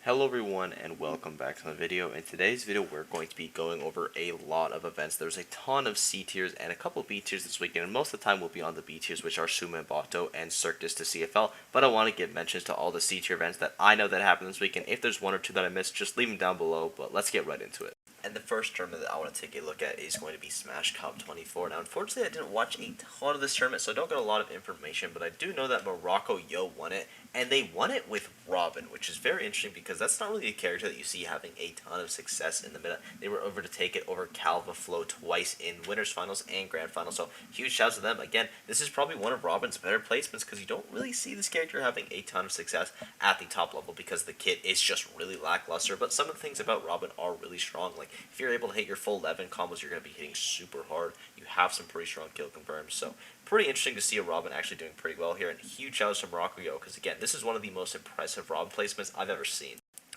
Hello everyone and welcome back to the video. In today's video we're going to be going over a lot of events. There's a ton of C tiers and a couple B tiers this weekend, and most of the time we'll be on the B tiers, which are sumabato and cirque to CFL, but I want to give mentions to all the C tier events that I know that happened this weekend. If there's one or two that I missed, just leave them down below, but let's get right into it. And the first tournament that I want to take a look at is going to be Smash Cup 24. Now, unfortunately, I didn't watch a ton of this tournament, so I don't get a lot of information, but I do know that Morocco Yo won it, and they won it with Robin, which is very interesting because that's not really a character that you see having a ton of success in the meta. They were over to take it over Calva Flow twice in Winners Finals and Grand Finals, so huge shouts to them. Again, this is probably one of Robin's better placements because you don't really see this character having a ton of success at the top level because the kit is just really lackluster, but some of the things about Robin are really strong. Like, if you're able to hit your full 11 combos, you're going to be hitting super hard. You have some pretty strong kill confirms, so pretty interesting to see a Robin actually doing pretty well here, and huge shout out to Morocco Yo, because again, this is one of the most impressive Robin placements I've ever seen.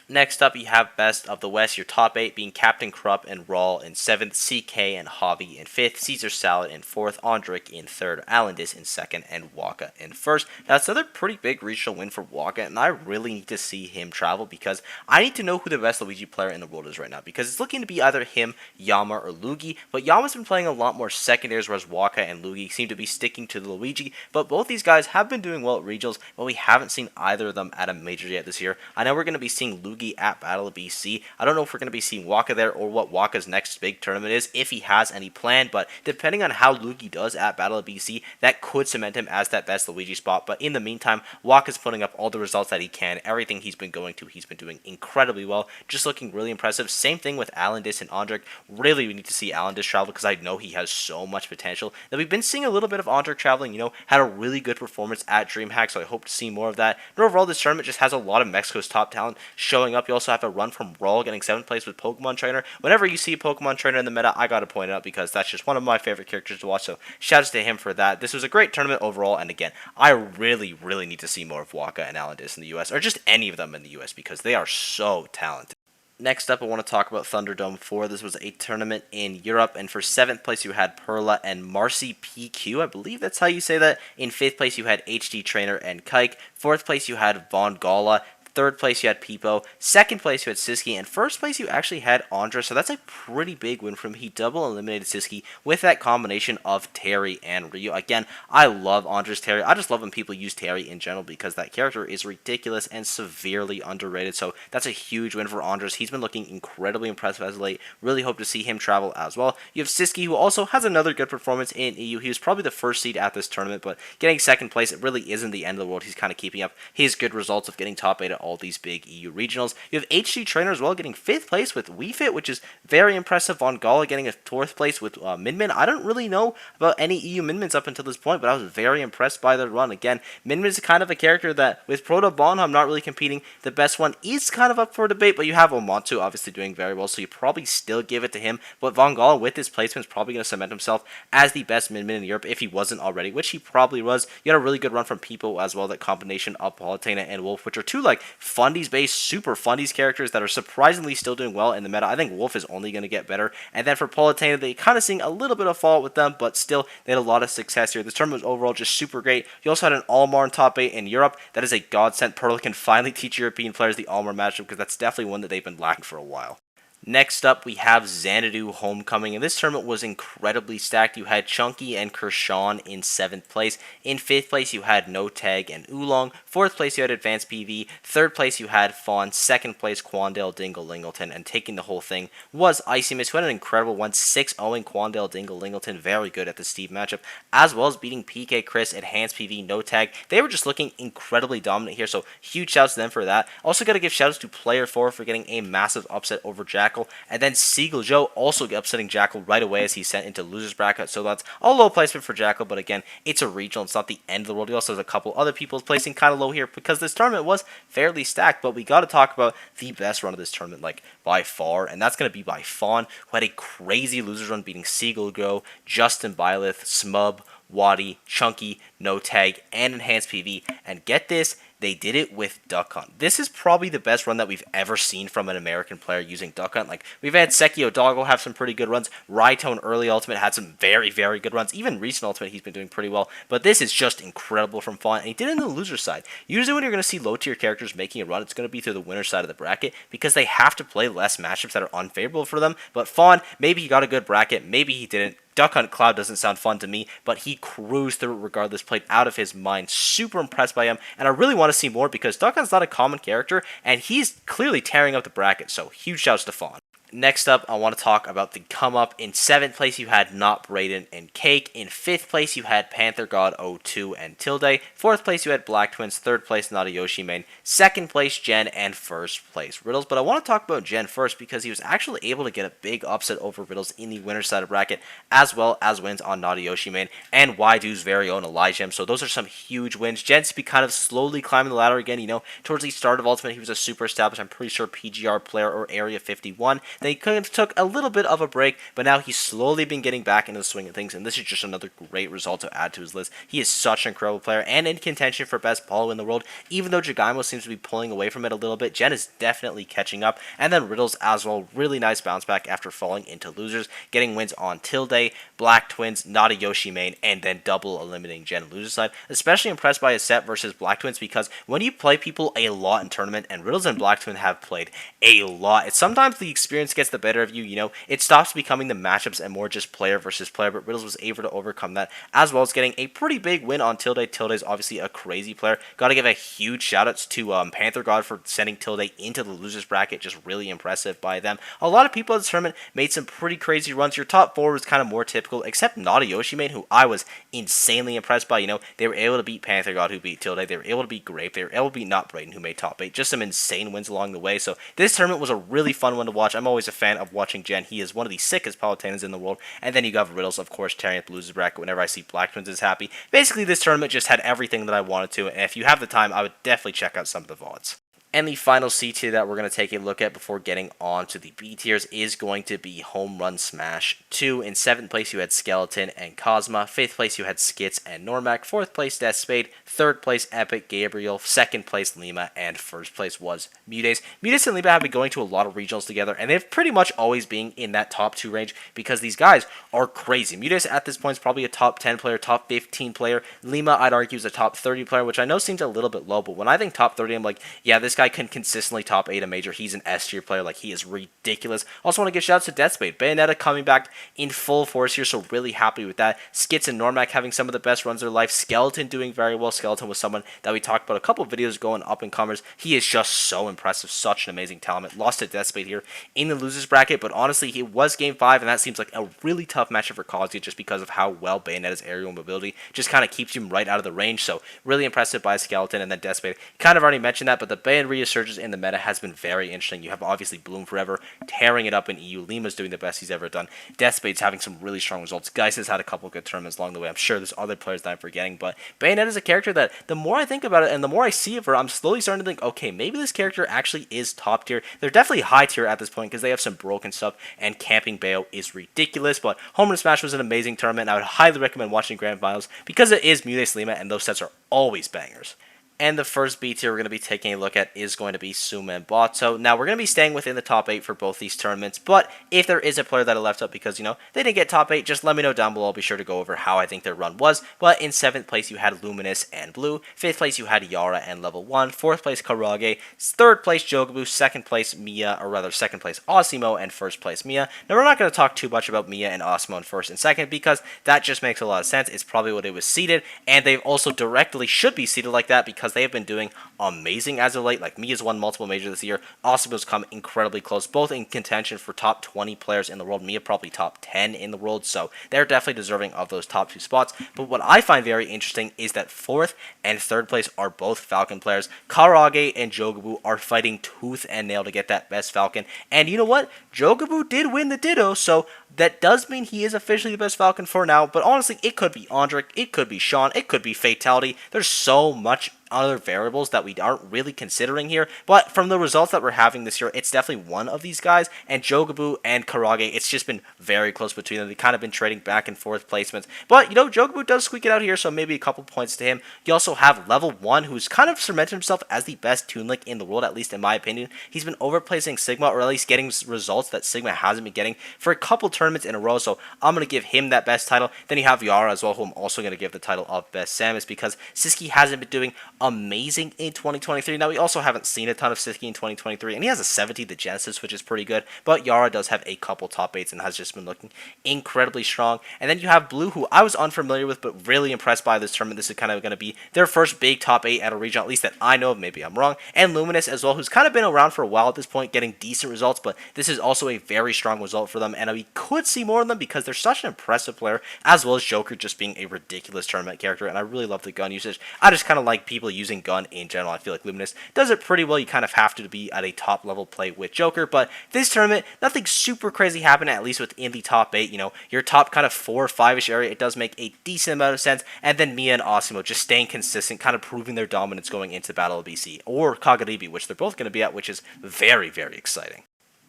Next up, you have Best of the West, your top 8 being Captain Krupp and Rawl in 7th, CK and Hobby in 5th, Caesar Salad in 4th, Andric in 3rd, Alandis in 2nd, and Waka in 1st. Now, that's another pretty big regional win for Waka, and I really need to see him travel because I need to know who the best Luigi player in the world is right now, because it's looking to be either him, Yama, or Luigi, but Yama's been playing a lot more secondaries, whereas Waka and Luigi seem to be sticking to the Luigi, but both these guys have been doing well at regionals, but we haven't seen either of them at a major yet this year. I know we're going to be seeing Luigi at Battle of BC. I don't know if we're going to be seeing Waka there or what Waka's next big tournament is, if he has any plan, but depending on how Luigi does at Battle of BC, that could cement him as that best Luigi spot. But in the meantime, Waka's putting up all the results that he can. Everything he's been going to, he's been doing incredibly well, just looking really impressive. Same thing with Alandis and Andric. Really, we need to see Alandis travel because I know he has so much potential. Now, we've been seeing a little bit of Andric traveling, had a really good performance at DreamHack, so I hope to see more of that. And overall, this tournament just has a lot of Mexico's top talent showing up. You also have a run from Rawl getting 7th place with Pokemon Trainer. Whenever you see Pokemon Trainer in the meta, I gotta point it out because that's just one of my favorite characters to watch, so shoutouts to him for that. This was a great tournament overall, and again, I really need to see more of Waka and Alandis in the US, or just any of them in the US, because they are so talented. Next up, I want to talk about Thunderdome 4. This was a tournament in Europe, and for 7th place, you had Perla and Marcy PQ. I believe that's how you say that. In 5th place, you had HD Trainer and Kike. 4th place, you had Von Gala. 3rd place, you had Peepo. 2nd place, you had Siski. And 1st place, you actually had Andra. So that's a pretty big win from him. He double eliminated Siski with that combination of Terry and Ryu. Again, I love Andra's Terry. I just love when people use Terry in general because that character is ridiculous and severely underrated. So that's a huge win for Andras. He's been looking incredibly impressive as of late. Really hope to see him travel as well. You have Siski, who also has another good performance in EU. He was probably the first seed at this tournament, but getting 2nd place, it really isn't the end of the world. He's kind of keeping up his good results of getting top 8 at all these big EU regionals. You have HC Trainer as well, getting 5th place with Wii Fit, which is very impressive. Von Gala getting a 4th place with Min Min. I don't really know about any EU Min Mins up until this point, but I was very impressed by their run. Again, Min Min is kind of a character that, with Proto Bonham not really competing, the best one is kind of up for debate, but you have Omontu obviously doing very well, so you probably still give it to him. But Von Gala, with his placement, is probably going to cement himself as the best Min Min in Europe, if he wasn't already, which he probably was. You had a really good run from Peepo as well, that combination of Palutena and Wolf, which are two fundies-based, super fundies characters that are surprisingly still doing well in the meta. I think Wolf is only going to get better. And then for Palutena, they kind of seeing a little bit of fall with them, but still, they had a lot of success here. This tournament was overall just super great. You also had an Almar in top 8 in Europe. That is a godsend. Perla can finally teach European players the Almar matchup because that's definitely one that they've been lacking for a while. Next up, we have Xanadu Homecoming, and this tournament was incredibly stacked. You had Chunky and Kershawn in 7th place. In 5th place, you had No Tag and Oolong. 4th place, you had Advanced PV. 3rd place, you had Fawn. 2nd place, Quandale Dingle Lingleton. And taking the whole thing was Icy Miss, who had an incredible one, 6-0ing Quandale Dingle Lingleton. Very good at the Steve matchup, as well as beating PK Chris, Enhanced PV, No Tag. They were just looking incredibly dominant here, so huge shouts to them for that. Also got to give shouts to Player 4 for getting a massive upset over Jack. And then Seagull Joe also upsetting Jackal right away as he sent into loser's bracket. So that's a low placement for Jackal, but again, it's a regional. It's not the end of the world. He also has a couple other people placing kind of low here because this tournament was fairly stacked. But we got to talk about the best run of this tournament, by far, and that's going to be by Fawn, who had a crazy loser's run beating Seagull Joe, Justin Byleth, Smub, Waddy, Chunky, No Tag, and Enhanced PV. And get this, they did it with Duck Hunt. This is probably the best run that we've ever seen from an American player using Duck Hunt. Like, we've had Sekio Doggo have some pretty good runs. Raito in early Ultimate had some very, very good runs. Even recent Ultimate, he's been doing pretty well. But this is just incredible from Fawn, and he did it in the loser side. Usually when you're going to see low-tier characters making a run, it's going to be through the winner side of the bracket because they have to play less matchups that are unfavorable for them. But Fawn, maybe he got a good bracket, maybe he didn't. Duck Hunt Cloud doesn't sound fun to me, but he cruised through it regardless, played out of his mind. Super impressed by him, and I really want to see more because Duck Hunt's not a common character, and he's clearly tearing up the bracket, so huge shouts to Fawn. Next up, I want to talk about the come up. In 7th place, you had Not Brayden and Cake. In 5th place, you had Panther God 02 and Tilde. 4th place, you had Black Twins. 3rd place, Not a Yoshi Main. 2nd place, Jen. And 1st place, Riddles. But I want to talk about Jen first because he was actually able to get a big upset over Riddles in the winner's side of bracket, as well as wins on Not a Yoshi Main and Waidu's very own Elijah. So those are some huge wins. Jen's be kind of slowly climbing the ladder again. You know, towards the start of Ultimate, he was a super established, I'm pretty sure, PGR player or Area 51. Then he kind of took a little bit of a break, but now he's slowly been getting back into the swing of things, and this is just another great result to add to his list. He is such an incredible player and in contention for best Paulo in the world. Even though Jagaimo seems to be pulling away from it a little bit, Jen is definitely catching up, and then Riddles as well. Really nice bounce back after falling into losers, getting wins on Tilde, Black Twins, Not a Yoshi Main, and then double eliminating Jen loser side. Especially impressed by his set versus Black Twins because when you play people a lot in tournament, and Riddles and Black Twin have played a lot, it's sometimes the experience gets the better of you. You know, it stops becoming the matchups and more just player versus player, but Riddles was able to overcome that, as well as getting a pretty big win on Tilde. Tilde is obviously a crazy player. Got to give a huge shout outs to Panther God for sending Tilde into the losers bracket. Just really impressive by them. A lot of people at this tournament made some pretty crazy runs. Your top 4 was kind of more typical, except Not a Yoshi Main, who I was insanely impressed by. You know, they were able to beat Panther God, who beat Tilde. They were able to beat Grape. They were able to beat Not Brayden, who made top 8. Just some insane wins along the way. So this tournament was a really fun one to watch. I'm always a fan of watching Jen. He is one of the sickest Palutinas in the world. And then you got Riddles, of course, tearing up the losers bracket. Whenever I see Black Twins is happy. Basically, this tournament just had everything that I wanted to. And if you have the time, I would definitely check out some of the VODs. And the final C tier that we're going to take a look at before getting on to the B tiers is going to be Home Run Smash 2. In 7th place, you had Skeleton and Cosma. 5th place, you had Skits and Normac. 4th place, Death Spade. 3rd place, Epic Gabriel. 2nd place, Lima. And 1st place was Mudes. Mudes and Lima have been going to a lot of regionals together, and they've pretty much always been in that top 2 range because these guys are crazy. Mudes at this point is probably a top 10 player, top 15 player. Lima, I'd argue, is a top 30 player, which I know seems a little bit low, but when I think top 30, I'm like, yeah, this guy can consistently top 8 a major. He's an S tier player. Like, he is ridiculous. Also want to give shout outs to Death Spade. Bayonetta coming back in full force here, so really happy with that. Skits and Normac having some of the best runs of their life. Skeleton doing very well. Skeleton was someone that we talked about a couple of videos ago in up and comers. He is just so impressive. Such an amazing talent. Lost to Death Spade here in the losers bracket, but honestly, he was game 5, and that seems like a really tough matchup for Kazuya just because of how well Bayonetta's aerial mobility just kind of keeps him right out of the range. So really impressive by Skeleton. And then Death Spade, kind of already mentioned that, but the Bayon resurgence in the meta has been very interesting. You have obviously Bloom Forever tearing it up in EU. Lima's doing the best he's ever done. Death Spade's having some really strong results. Geist has had a couple good tournaments along the way. I'm sure there's other players that I'm forgetting, but Bayonetta is a character that the more I think about it and the more I see of her, I'm slowly starting to think, okay, maybe this character actually is top tier. They're definitely high tier at this point because they have some broken stuff, and camping Bayo is ridiculous, but Home Run Smash was an amazing tournament. I would highly recommend watching Grand Finals because it is Mudes Lima, and those sets are always bangers. And the first B tier we're going to be taking a look at is going to be Sumabato. Now, we're going to be staying within the top 8 for both these tournaments, but if there is a player that I left up because, you know, they didn't get top 8, just let me know down below. I'll be sure to go over how I think their run was. But in 7th place, you had Luminous and Blue. 5th place, you had Yara and Level 1. 4th place, Karage. 3rd place, Jogabu. 2nd place, MIYA, or rather 2nd place, Osimo, and 1st place, MIYA. Now, we're not going to talk too much about MIYA and Osimo in 1st and 2nd because that just makes a lot of sense. It's probably what it was seeded, and they also directly should be seeded like that because they have been doing amazing as of late. Like, Mia's won multiple majors this year. Osimo's come incredibly close, both in contention for top 20 players in the world. MIYA probably top 10 in the world, so they're definitely deserving of those top 2 spots. But what I find very interesting is that 4th and 3rd place are both Falcon players. Karage and Jogabu are fighting tooth and nail to get that best Falcon. And you know what? Jogabu did win the Ditto, so that does mean he is officially the best Falcon for now. But honestly, it could be Andric, it could be Sean, it could be Fatality. There's so much other variables that we aren't really considering here, but from the results that we're having this year, it's definitely one of these guys. And Jogabu and Karage, it's just been very close between them. They've kind of been trading back and forth placements, but Jogabu does squeak it out here, so maybe a couple points to him. You also have level 1, who's kind of cemented himself as the best Toon Link in the world, at least in my opinion. He's been overplacing Sigma, or at least getting results that Sigma hasn't been getting for a couple tournaments in a row, so I'm going to give him that best title. Then you have Yara as well, who I'm also going to give the title of best Samus, because Siski hasn't been doing amazing in 2023. Now, we also haven't seen a ton of Siski in 2023, and he has a 70 to Genesis, which is pretty good, but Yara does have a couple top 8s and has just been looking incredibly strong. And then you have Blue, who I was unfamiliar with, but really impressed by this tournament. This is kind of going to be their first big top 8 at a region, at least that I know of. Maybe I'm wrong. And Luminous as well, who's kind of been around for a while at this point, getting decent results, but this is also a very strong result for them, and we could see more of them because they're such an impressive player, as well as Joker just being a ridiculous tournament character, and I really love the gun usage. I just kind of like people using gun in general. I feel like Luminous does it pretty well. You kind of have to be at a top level play with Joker, but this tournament, nothing super crazy happened, at least within the top 8. Your top kind of 4 or 5-ish area, it does make a decent amount of sense, and then MIYA and Asimo just staying consistent, kind of proving their dominance going into Battle of BC, or Kagaribi, which they're both going to be at, which is very, very exciting.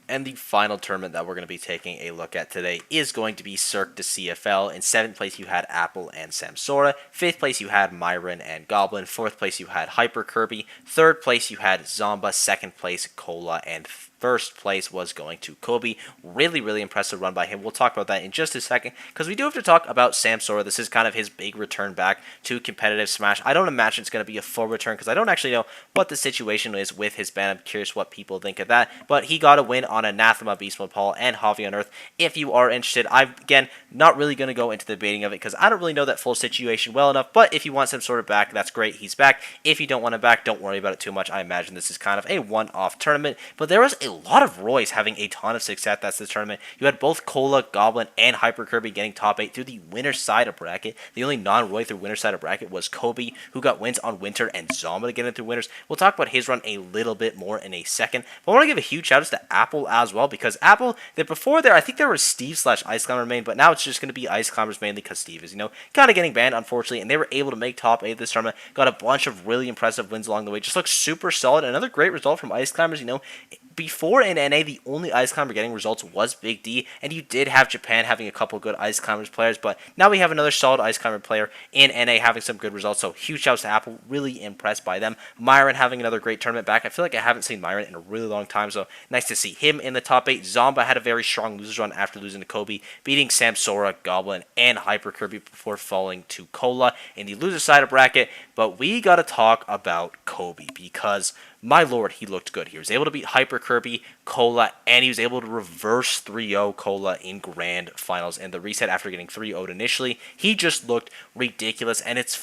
And the final tournament that we're going to be taking a look at today is going to be Cirque to CFL. In 7th place, you had Apple and Samsora. 5th place, you had Myron and Goblin. 4th place, you had Hyper Kirby. 3rd place, you had Zomba. 2nd place, Cola. And first place was going to Kobe. Really, really impressive run by him. We'll talk about that in just a second, because we do have to talk about Samsora. This is kind of his big return back to competitive Smash. I don't imagine it's going to be a full return, because I don't actually know what the situation is with his ban. I'm curious what people think of that, but he got a win on Anathema, Beast Mode Paul, and Javi on Earth. If you are interested, I'm, again, not really going to go into the debating of it, because I don't really know that full situation well enough, but if you want some sort of back, that's great. He's back. If you don't want him back, don't worry about it too much. I imagine this is kind of a one-off tournament, but there was a lot of Roy's having a ton of success. That's this tournament. You had both Cola, Goblin, and Hyper Kirby getting top 8 through the winner side of bracket. The only non-Roy through winner side of bracket was Kobe, who got wins on Winter, and Zomba to get into winners. We'll talk about his run a little bit more in a second. But I want to give a huge shout out to Apple as well, because Apple, before there, I think there was Steve / Ice Climber main, but now it's just going to be Ice Climbers mainly, because Steve is, kind of getting banned, unfortunately, and they were able to make top 8 this tournament. Got a bunch of really impressive wins along the way. Just looks super solid. Another great result from Ice Climbers. Before in NA, the only Ice Climber getting results was Big D, and you did have Japan having a couple good Ice Climbers players, but now we have another solid Ice Climber player in NA having some good results, so huge shouts to Apple. Really impressed by them. Myron having another great tournament back. I feel like I haven't seen Myron in a really long time, so nice to see him in the top 8. Zomba had a very strong losers run after losing to Kobe, beating Samsora, Goblin, and Hyper Kirby before falling to Cola in the loser side of bracket, but we got to talk about Kobe, because my lord, he looked good. He was able to beat Hyper Kirby, Cola, and he was able to reverse 3-0 Cola in grand finals in the reset after getting 3-0'd initially. He just looked ridiculous, and it's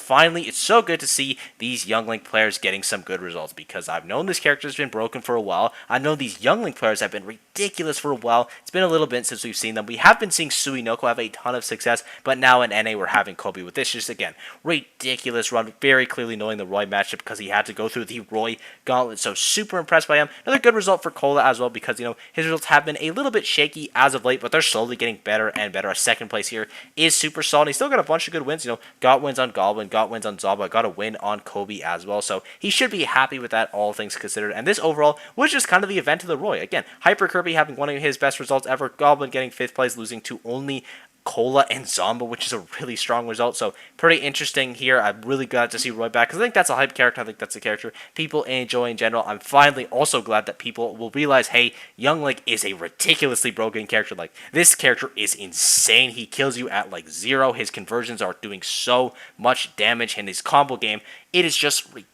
so good to see these Young Link players getting some good results, because I've known this character has been broken for a while. I know these Young Link players have been ridiculous for a while. It's been a little bit since we've seen them. We have been seeing Suinoko have a ton of success, but now in NA we're having Kobe with this. Just, again, ridiculous run, very clearly knowing the Roy matchup, because he had to go through the Roy gauntlet. So super impressed by him. Another good result for Cola as well, because his results have been a little bit shaky as of late, but they're slowly getting better and better. A 2nd place here is super solid. He's still got a bunch of good wins. Got wins on Goblin, got wins on Zaba, got a win on Kobe as well. So he should be happy with that, all things considered. And this overall was just kind of the event of the Roy. Again, Hyper Kirby having one of his best results ever. Goblin getting 5th place, losing to only Cola and Zomba, which is a really strong result. So pretty interesting here. I'm really glad to see Roy back, because I think that's a hype character. I think that's a character people enjoy in general. I'm finally also glad that people will realize, hey, Young Link is a ridiculously broken character. Like, this character is insane. He kills you at like 0. His conversions are doing so much damage, in his combo game, it is just ridiculous.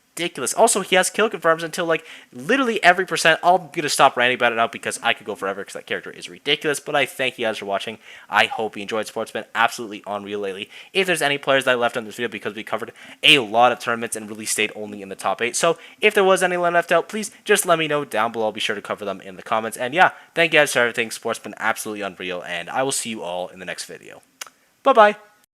Also, he has kill confirms until like literally every percent. I'm gonna stop ranting about it now, because I could go forever, because that character is ridiculous. But I thank you guys for watching. I hope you enjoyed. Sports been absolutely unreal lately. If there's any players that I left on this video, because we covered a lot of tournaments and really stayed only in the top 8, so if there was any left out, please just let me know down below. I'll be sure to cover them in the comments. And yeah, thank you guys for everything. Sports been absolutely unreal, and I will see you all in the next video. Bye bye.